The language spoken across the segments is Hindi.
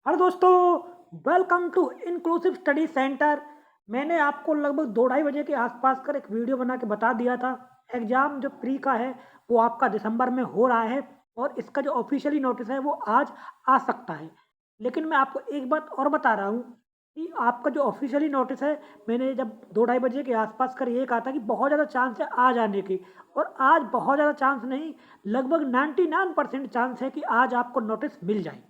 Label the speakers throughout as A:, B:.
A: हेलो दोस्तों, welcome to inclusive study centre. मैंने आपको लगभग 2-2:30 बजे के आसपास कर एक वीडियो बना के बता दिया था। एग्ज़ाम जो प्री का है वो आपका दिसंबर में हो रहा है और इसका जो ऑफिशियली नोटिस है वो आज आ सकता है। लेकिन मैं आपको एक बात और बता रहा हूँ कि आपका जो ऑफिशियली नोटिस है, मैंने जब 2-2:30 बजे के आसपास कर ये कहा था कि बहुत ज़्यादा चांस है आ जाने की, और आज बहुत ज़्यादा चांस नहीं, लगभग 99% चांस है कि आज आपको नोटिस मिल जाए।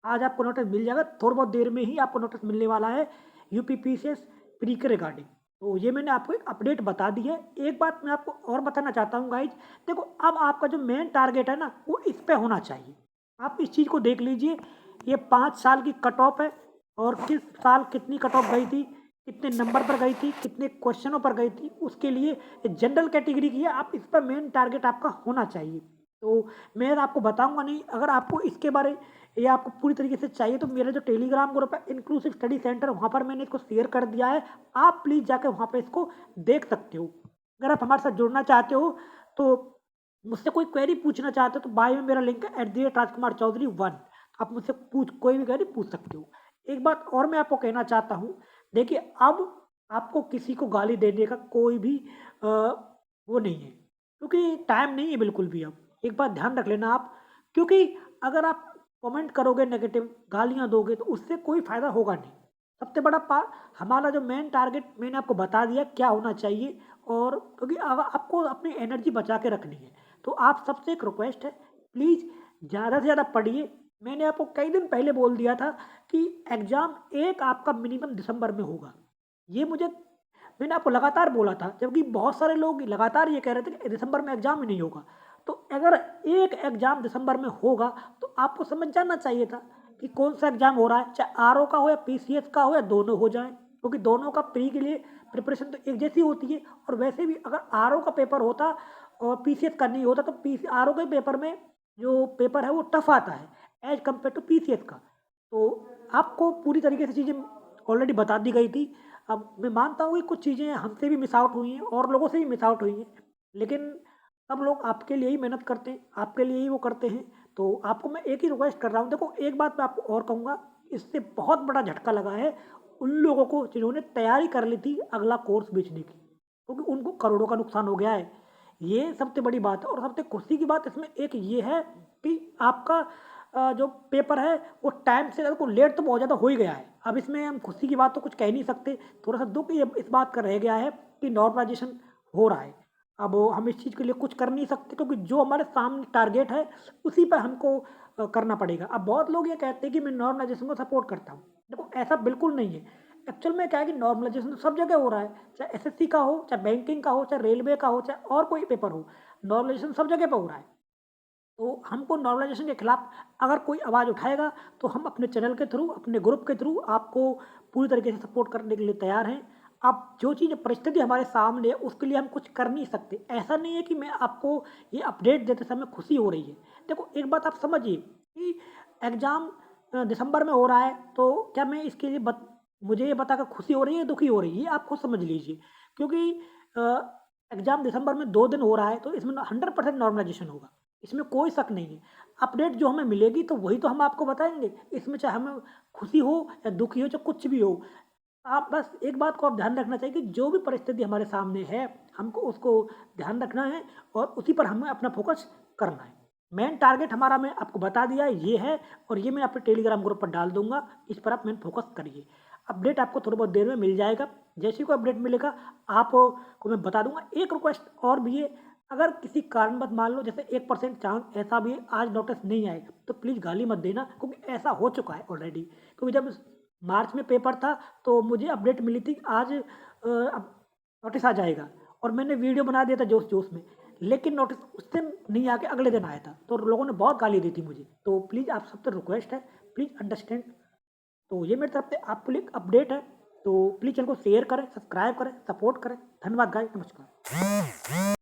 A: आज आपको नोटिस मिल जाएगा, थोड़ी बहुत देर में ही आपको नोटिस मिलने वाला है यूपीपीसीएस प्री के रिगार्डिंग। तो ये मैंने आपको एक अपडेट बता दी है। एक बात मैं आपको और बताना चाहता हूँ गाइज, देखो अब आपका जो मेन टारगेट है ना वो इस पे होना चाहिए। आप इस चीज़ को देख लीजिए, ये 5 साल की कट ऑफ है और किस साल कितनी कट ऑफ गई थी, कितने नंबर पर गई थी, कितने क्वेश्चनों पर गई थी, उसके लिए जनरल कैटेगरी की है। आप इस पर मेन टारगेट आपका होना चाहिए। तो मैं आपको बताऊंगा नहीं, अगर आपको इसके बारे ये आपको पूरी तरीके से चाहिए तो मेरा जो टेलीग्राम ग्रुप है इंक्लूसिव स्टडी सेंटर, वहाँ पर मैंने इसको शेयर कर दिया है। आप प्लीज़ जाकर वहाँ पे इसको देख सकते हो। अगर आप हमारे साथ जुड़ना चाहते हो तो मुझसे कोई क्वेरी पूछना चाहते हो तो बाय में मेरा लिंक है @राजकुमार चौधरी 1। आप मुझसे कोई भी क्वेरी पूछ सकते हो। एक बात और मैं आपको कहना चाहता हूँ, देखिए अब आपको किसी को गाली देने का कोई भी वो नहीं है, क्योंकि टाइम नहीं है बिल्कुल भी अब। एक बात ध्यान रख लेना आप, क्योंकि अगर आप कमेंट करोगे नेगेटिव, गालियाँ दोगे तो उससे कोई फ़ायदा होगा नहीं। सबसे बड़ा हमारा जो मेन टारगेट मैंने आपको बता दिया क्या होना चाहिए, और क्योंकि आपको अपनी एनर्जी बचा के रखनी है। तो आप सबसे एक रिक्वेस्ट है, प्लीज़ ज़्यादा से ज़्यादा पढ़िए। मैंने आपको कई दिन पहले बोल दिया था कि एग्ज़ाम एक आपका मिनिमम दिसंबर में होगा। ये मैंने आपको लगातार बोला था, जबकि बहुत सारे लोग लगातार ये कह रहे थे कि दिसंबर में एग्ज़ाम ही नहीं होगा। तो अगर एक एग्ज़ाम दिसंबर में होगा तो आपको समझ जाना चाहिए था कि कौन सा एग्ज़ाम हो रहा है, चाहे आरओ का हो या पीसीएस का हो या दोनों हो जाए, क्योंकि दोनों का प्री के लिए प्रिपरेशन तो एक जैसी होती है। और वैसे भी अगर आरओ का पेपर होता और पीसीएस का नहीं होता तो आरओ के पेपर में जो पेपर है वो टफ आता है एज कम्पेयर टू पीसीएस का। तो आपको पूरी तरीके से चीज़ें ऑलरेडी बता दी गई थी। अब मैं मानता हूँ कि कुछ चीज़ें हमसे भी मिस आउट हुई हैं और लोगों से भी मिस आउट हुई हैं, लेकिन सब लोग आपके लिए ही मेहनत करते हैं, आपके लिए ही वो करते हैं। तो आपको मैं एक ही रिक्वेस्ट कर रहा हूँ, देखो एक बात मैं आपको और कहूँगा, इससे बहुत बड़ा झटका लगा है उन लोगों को जिन्होंने तैयारी कर ली थी अगला कोर्स बेचने की, क्योंकि उनको करोड़ों का नुकसान हो गया है। ये सबसे बड़ी बात है। और सबसे खुशी की बात इसमें एक ये है कि आपका जो पेपर है वो टाइम से को लेट तो बहुत ज़्यादा हो ही गया है। अब इसमें हम खुशी की बात तो कुछ कह नहीं सकते, थोड़ा सा दुख ये इस बात का रह गया है कि नॉर्मलाइजेशन हो रहा है। अब हम इस चीज़ के लिए कुछ कर नहीं सकते, क्योंकि जो हमारे सामने टारगेट है उसी पर हमको करना पड़ेगा। अब बहुत लोग ये कहते हैं कि मैं नॉर्मलाइजेशन को सपोर्ट करता हूँ, देखो ऐसा बिल्कुल नहीं है। एक्चुअल में क्या है कि नॉर्मलाइजेशन तो सब जगह हो रहा है, चाहे एसएससी का हो, चाहे बैंकिंग का हो, चाहे रेलवे का हो, चाहे और कोई पेपर हो, नॉर्मलाइजेशन सब जगह पे हो रहा है। तो हमको नॉर्मलाइजेशन के खिलाफ अगर कोई आवाज़ उठाएगा तो हम अपने चैनल के थ्रू, अपने ग्रुप के थ्रू आपको पूरी तरीके से सपोर्ट करने के लिए तैयार हैं। अब जो चीज़ परिस्थिति हमारे सामने है उसके लिए हम कुछ कर नहीं सकते। ऐसा नहीं है कि मैं आपको ये अपडेट देते समय खुशी हो रही है। देखो एक बात आप समझिए कि एग्ज़ाम दिसंबर में हो रहा है, तो क्या मैं इसके लिए मुझे ये बताकर खुशी हो रही है, दुखी हो रही है, ये आप खुद समझ लीजिए। क्योंकि एग्ज़ाम दिसंबर में 2 दिन हो रहा है तो इसमें 100% नॉर्मलाइजेशन होगा, इसमें कोई शक नहीं है। अपडेट जो हमें मिलेगी तो वही तो हम आपको बताएँगे। इसमें चाहे हमें खुशी हो या दुखी हो, चाहे कुछ भी हो। आप बस एक बात को आप ध्यान रखना चाहिए कि जो भी परिस्थिति हमारे सामने है, हमको उसको ध्यान रखना है और उसी पर हमें अपना फ़ोकस करना है। मेन टारगेट हमारा मैं आपको बता दिया है, ये है, और ये मैं अपने टेलीग्राम ग्रुप पर डाल दूँगा। इस पर आप मेन फ़ोकस करिए। अपडेट आपको थोड़ी बहुत देर में मिल जाएगा। जैसे ही कोई अपडेट मिलेगा आपको मैं बता दूँगा। एक रिक्वेस्ट और भी है, अगर किसी कारणवश मान लो जैसे 1% चांस ऐसा भी है आज नोटिस नहीं आए, तो प्लीज़ गाली मत देना, क्योंकि ऐसा हो चुका है ऑलरेडी। क्योंकि जब मार्च में पेपर था तो मुझे अपडेट मिली थी आज अब नोटिस आ जाएगा, और मैंने वीडियो बना दिया था जोश-जोश में। लेकिन नोटिस उस दिन नहीं आके अगले दिन आया था, तो लोगों ने बहुत गाली दी थी मुझे। तो प्लीज़ आप सबसे रिक्वेस्ट है, प्लीज़ अंडरस्टैंड। तो ये मेरी तरफ से आपके लिए एक अपडेट है। तो प्लीज़ चैनल को शेयर करें, सब्सक्राइब करें, सपोर्ट करें। धन्यवाद गाइस, नमस्कार।